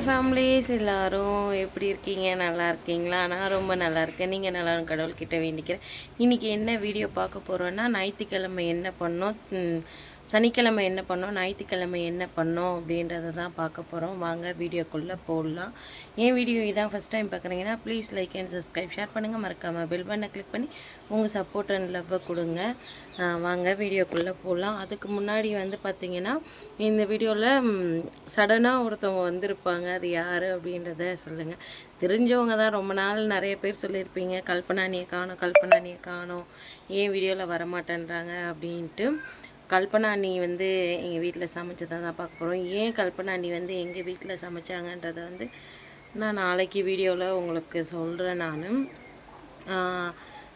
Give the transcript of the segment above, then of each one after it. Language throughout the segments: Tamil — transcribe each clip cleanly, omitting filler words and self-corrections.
ஹாய் ஃபேமிலிஸ், எல்லோரும் எப்படி இருக்கீங்க? நல்லா இருக்கீங்களா? நான் ரொம்ப நல்லா இருக்கேன். நீங்கள் நல்லாரும் கடவுள்கிட்ட வேண்டிக்கிறேன். இன்றைக்கி என்ன வீடியோ பார்க்க போகிறோன்னா, ஞாயிற்றுக்கிழமை என்ன பண்ணோம், சனிக்கிழமை என்ன பண்ணோம், ஞாயிற்றுக்கிழமை என்ன பண்ணோம் அப்படின்றத தான் பார்க்க போகிறோம். வாங்க வீடியோக்குள்ளே போடலாம். என் வீடியோ இதான் ஃபஸ்ட் டைம் பார்க்குறீங்கன்னா please like and subscribe, share பண்ணுங்கள். மறக்காமல் பெல் பட்டனை கிளிக் பண்ணி உங்கள் சப்போர்ட் அண்ட் லவ்வை கொடுங்க. வாங்க வீடியோக்குள்ளே போடலாம். அதுக்கு முன்னாடி வந்து பார்த்திங்கன்னா, இந்த வீடியோவில் சடனாக ஒருத்தவங்க வந்திருப்பாங்க. அது யார் அப்படின்றத சொல்லுங்கள். தெரிஞ்சவங்க தான். ரொம்ப நாள் நிறைய பேர் சொல்லியிருப்பீங்க, கல்பனானியை காணோம், ஏன் வீடியோவில் வரமாட்டேன்றாங்க அப்படின்ட்டு. கல்பனாணி வந்து எங்கள் வீட்டில் சமைச்சதை தான் பார்க்க போகிறோம். ஏன் கல்பனாணி வந்து எங்கள் வீட்டில் சமைச்சாங்கன்றதை வந்து நான் நாளைக்கு வீடியோவில் உங்களுக்கு சொல்கிறேன். நான்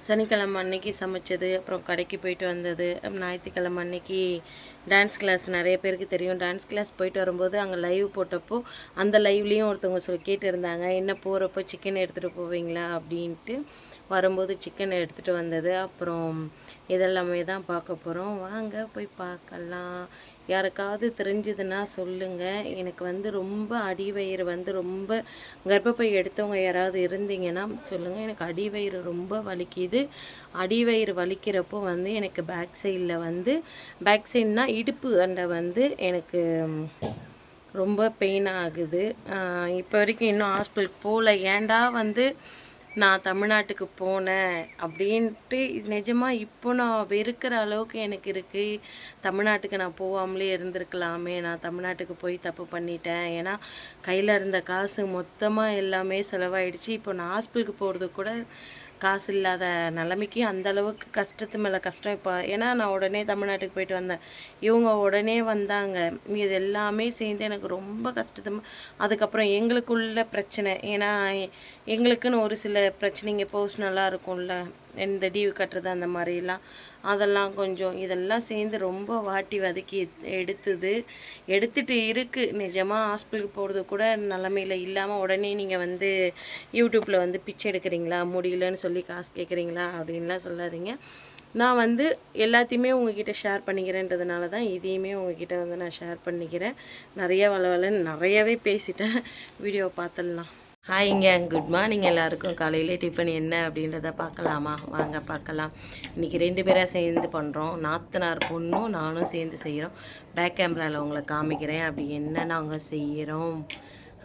சனிக்கிழமை அன்னைக்கு சமைச்சது, அப்புறம் கடைக்கு போயிட்டு வந்தது, ஞாயிற்றுக்கிழமை அன்னைக்கு டான்ஸ் கிளாஸ். நிறைய பேருக்கு தெரியும், டான்ஸ் கிளாஸ் போயிட்டு வரும்போது அங்கே லைவ் போட்டப்போ அந்த லைவ்லேயும் ஒருத்தவங்க கேட்டிருந்தாங்க, என்ன போகிறப்போ சிக்கன் எடுத்துகிட்டு போவீங்களா அப்படின்ட்டு. வரும்போது சிக்கன் எடுத்துகிட்டு வந்தது. அப்புறம் இதெல்லாமே தான் பார்க்க போகிறோம். வாங்க போய் பார்க்கலாம். யாருக்காவது தெரிஞ்சதுன்னா சொல்லுங்கள். எனக்கு வந்து ரொம்ப அடிவயிறு வந்து ரொம்ப, கர்ப்பப்பை எடுத்தவங்க யாராவது இருந்தீங்கன்னா சொல்லுங்கள். எனக்கு அடிவயிறு ரொம்ப வலிக்குது. அடிவயிறு வலிக்கிறப்போ வந்து எனக்கு பேக் சைடுனால் இடுப்பு அண்டை வந்து எனக்கு ரொம்ப பெயின் ஆகுது. இப்போ வரைக்கும் இன்னும் ஹாஸ்பிட்டலுக்கு போகல. ஏன்டா வந்து நான் தமிழ்நாட்டுக்கு போனேன் அப்படின்ட்டு நிஜமாக இப்போ நான் வெறுக்கிற அளவுக்கு எனக்கு இருக்குது. தமிழ்நாட்டுக்கு நான் போகாமலே இருந்திருக்கலாமே, நான் தமிழ்நாட்டுக்கு போய் தப்பு பண்ணிட்டேன். ஏன்னா கையில் இருந்த காசு மொத்தமாக எல்லாமே செலவாயிடுச்சு. இப்போ நான் ஹாஸ்பிட்டலுக்கு போகிறது கூட காசு இல்லாத நிலைமைக்கு, அந்தளவுக்கு கஷ்டத்து மேலே கஷ்டம். இப்போ ஏன்னா நான் உடனே தமிழ்நாட்டுக்கு போயிட்டு வந்தேன், இவங்க உடனே வந்தாங்க. இது எல்லாமே சேர்ந்து எனக்கு ரொம்ப கஷ்டமாக. அதுக்கப்புறம் எங்களுக்குள்ள பிரச்சனை, ஏன்னா எங்களுக்குன்னு ஒரு சில பிரச்சனைங்க பர்சனலாக இருக்கும்ல, இந்த டியூ கட்டுறது அந்த மாதிரிலாம், அதெல்லாம் கொஞ்சம் இதெல்லாம் சேர்ந்து ரொம்ப வாட்டி வதக்கி எடுத்துகிட்டு இருக்குது. நிஜமாக ஹாஸ்பிட்டலுக்கு போகிறது கூட நிலமையில் இல்லாமல் உடனே நீங்கள் வந்து யூடியூப்பில் வந்து பிச்சை எடுக்கிறீங்களா, முடியலன்னு சொல்லி காசு கேட்குறீங்களா அப்படின்லாம் சொல்லாதீங்க. நான் வந்து எல்லாத்தையுமே உங்ககிட்ட ஷேர் பண்ணிக்கிறேன்றதுனால தான் இதையுமே உங்ககிட்ட வந்து நான் ஷேர் பண்ணிக்கிறேன். நிறையவே பேசிட்டேன். வீடியோ பார்த்துடலாம். ஹாய்ங்க, குட் மார்னிங் எல்லாருக்கும். காலையில் டிஃபன் என்ன அப்படின்றத பார்க்கலாமா? வாங்க பார்க்கலாம். இன்றைக்கி 2 பேராக சேர்ந்து பண்ணுறோம். நாத்தனார் பொண்ணும் நானும் சேர்ந்து செய்கிறோம். பேக் கேமராவில் உங்களை காமிக்கிறேன் அப்படி என்ன நாங்கள் செய்கிறோம்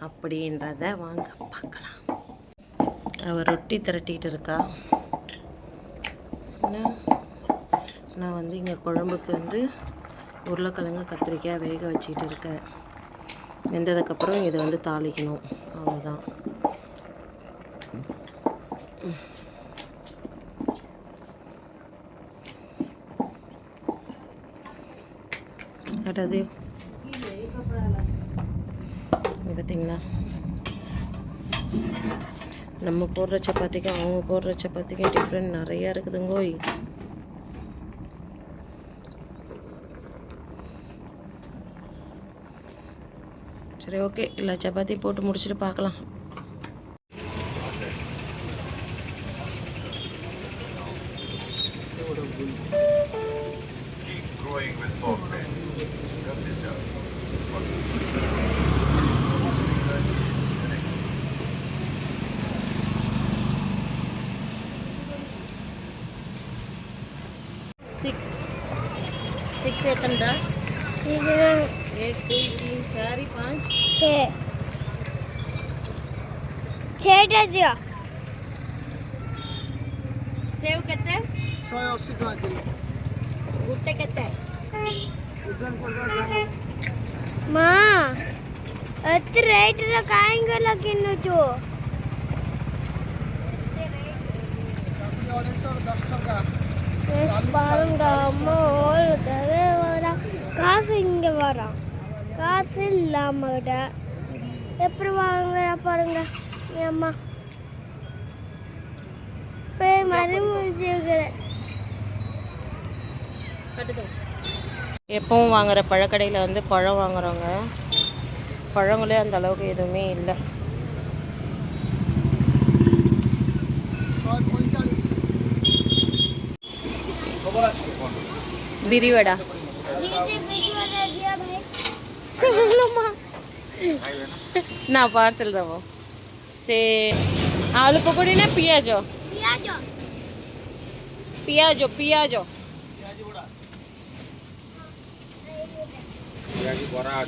அப்படின்றத வாங்க பார்க்கலாம். அவள் ரொட்டி திரட்டிகிட்டு இருக்கா. நான் வந்து இங்கே குழம்புக்கு வந்து உருளைக்கிழங்கு கத்திரிக்காய் வேக வச்சிட்டு இருக்கேன். வெந்ததுக்கப்புறம் இதை வந்து தாளிக்கணும், அவ்வளோதான். அது பார்த்தீங்களா, நம்ம போடுற சப்பாத்திக்கும் அவங்க போடுற சப்பாத்திக்கும் டிஃப்ரெண்ட் நிறையா இருக்குதுங்கோய். சரி, ஓகே, இல்லை சப்பாத்தி போட்டு முடிச்சுட்டு பார்க்கலாம். सिक्स एतन 1 2 3 4 5 6 दिया। सेव केते 180 टका किलो। गुट्टे केते मां अत रेट रे काहेंगे लगिनो जो 110 टका பாருங்க. அம்மா வர காசு இங்கே வரோம், காசு இல்லாம கிட்ட எப்படி வாங்குற பாருங்க. அம்மா போய் எப்பவும் வாங்குற பழக்கடையில் வந்து பழம் வாங்குறோங்க. பழங்களே அந்த அளவுக்கு எதுவுமே இல்லை. बिरी वड़ा ना पार्सल दबो से आलू पकौड़ी ना पियाजो पियाजो पियाजो डाली बरा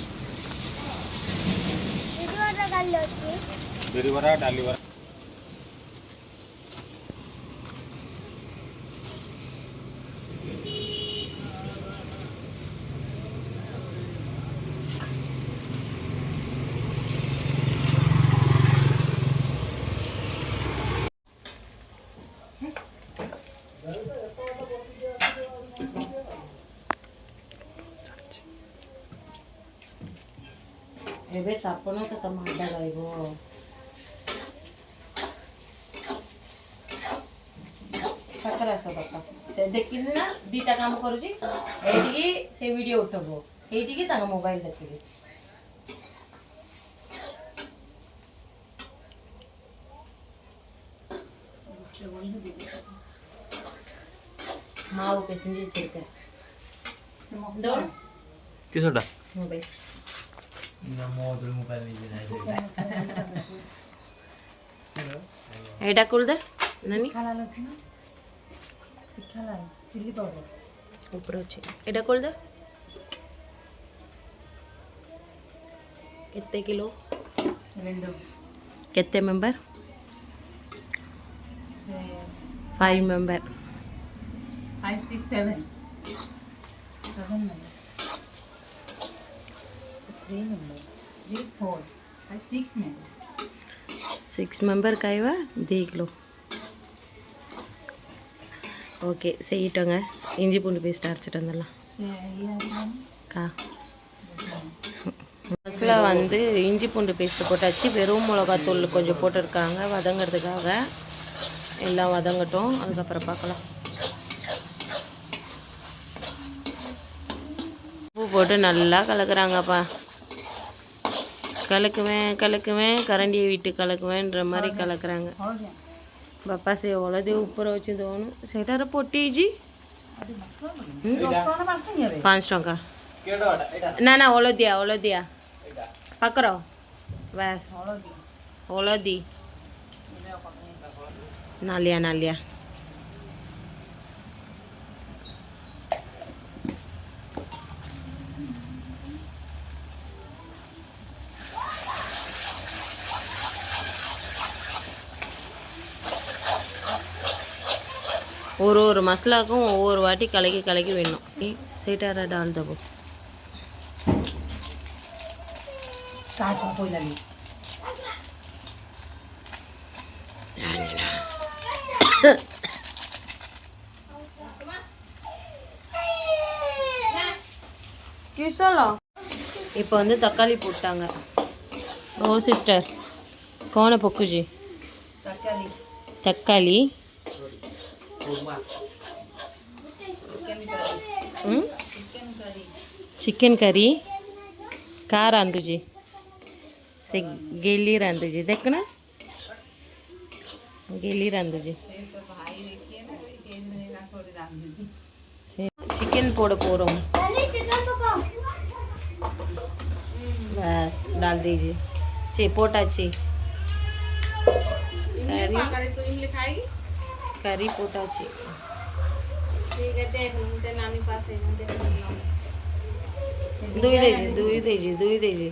ଏବେ ତାପନ ତ ତମ ଆଡା ରହିବ ପାଖରେ ଆସ ବାପା ସେ ଦେଖିଲି ନା ଦିଟା କାମ କରୁଛି ଏଇଠିକି ସେ ଭିଡ଼ିଓ ଉଠବ ସେଇଠିକି ତାଙ୍କ ମୋବାଇଲ ଦେଖିବି माँ वो पैसेंजर चेक कर दोन किसोटा मोबाइल ना मोबाइल मोबाइल नहीं एटा कुल दे ननी खाला लछि ना खाला चिल्ली पाउडर ऊपर अछि एटा कुल दे कितने किलो रेंडो कितने मेंबर से 5 member 5 6 7 member 3 member 3 4 5 6 member 6 member कायवा देख लो ஓகே செய்யிட்டோங்க இஞ்சி பூண்டு பேஸ்ட் அரைச்சிட்டு வந்துடலாம் கா மசாலா வந்து இஞ்சி பூண்டு பேஸ்ட்டு போட்டாச்சு வெறும் மிளகாத்தூள் கொஞ்சம் போட்டிருக்காங்க வதங்கிறதுக்காக எல்லாம் வதங்கட்டும் அதுக்கப்புறம் பார்க்கலாம் உப்பு போட்டு நல்லா கலக்குறாங்கப்பா கலக்குவேன் கரண்டியை விட்டு கலக்குவேன்ற மாதிரி கலக்குறாங்க बापा से ओला दे ऊपर अच्छे दोनों सेटार पोटी जी 5 टका ना ना ओला दिया पकड़ो बस ओला दी नालिया ஒரு மசாலாக்கும் ஒவ்வொரு வாட்டி கலக்கி வேணும் सेटारा डाल दबो काचा कोई लगी கிசலா இப்போ வந்து தக்காளி போட்டாங்க ஓ சிஸ்டர் कौन है पक्कू जी तक्काली चिकन करी का रांधुजी से गेली रांधुजी देख ना गेली रांधुजी चिकन पोड़ पोड़ो बस डाल दीजिए ची पोटा ची करी पोटा ची दुई दीजिए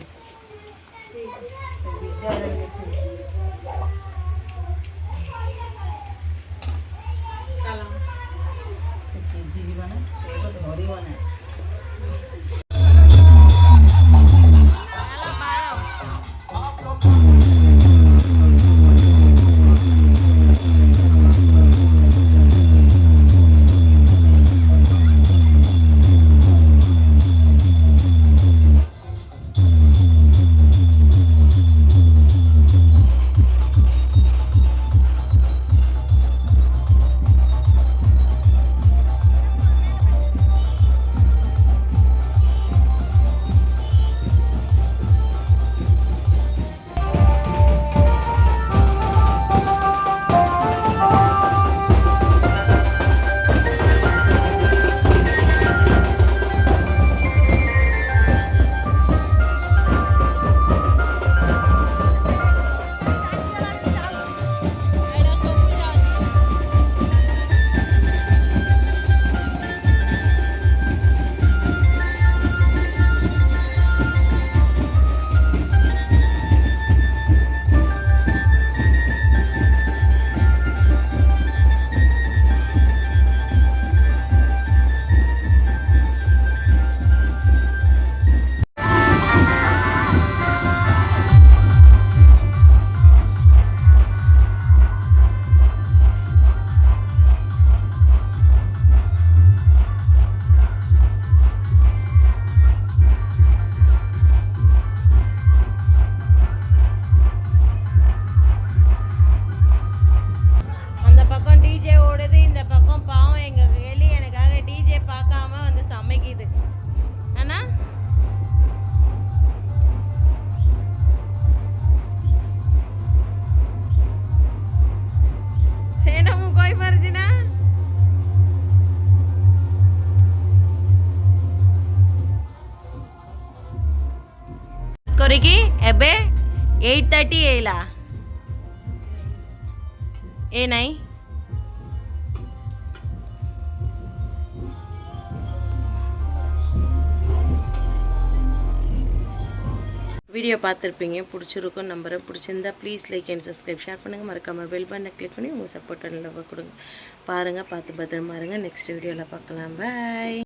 పొరికి ఎబ్బే 8:30 ఏలా ఏ నై வீடியோ பார்த்துருப்பீங்க, பிடிச்சிருக்கும் நம்புறேன். பிடிச்சிருந்தா please like and subscribe, share பண்ணுங்கள். மறக்காமல் பெல் பட்டனை கிளிக் பண்ணி உங்கள் சப்போர்ட் நல்லா கொடுங்க. பாருங்கள், பார்த்து பத்திரமா இருங்க. நெக்ஸ்ட் வீடியோவில் பார்க்கலாம். பாய்.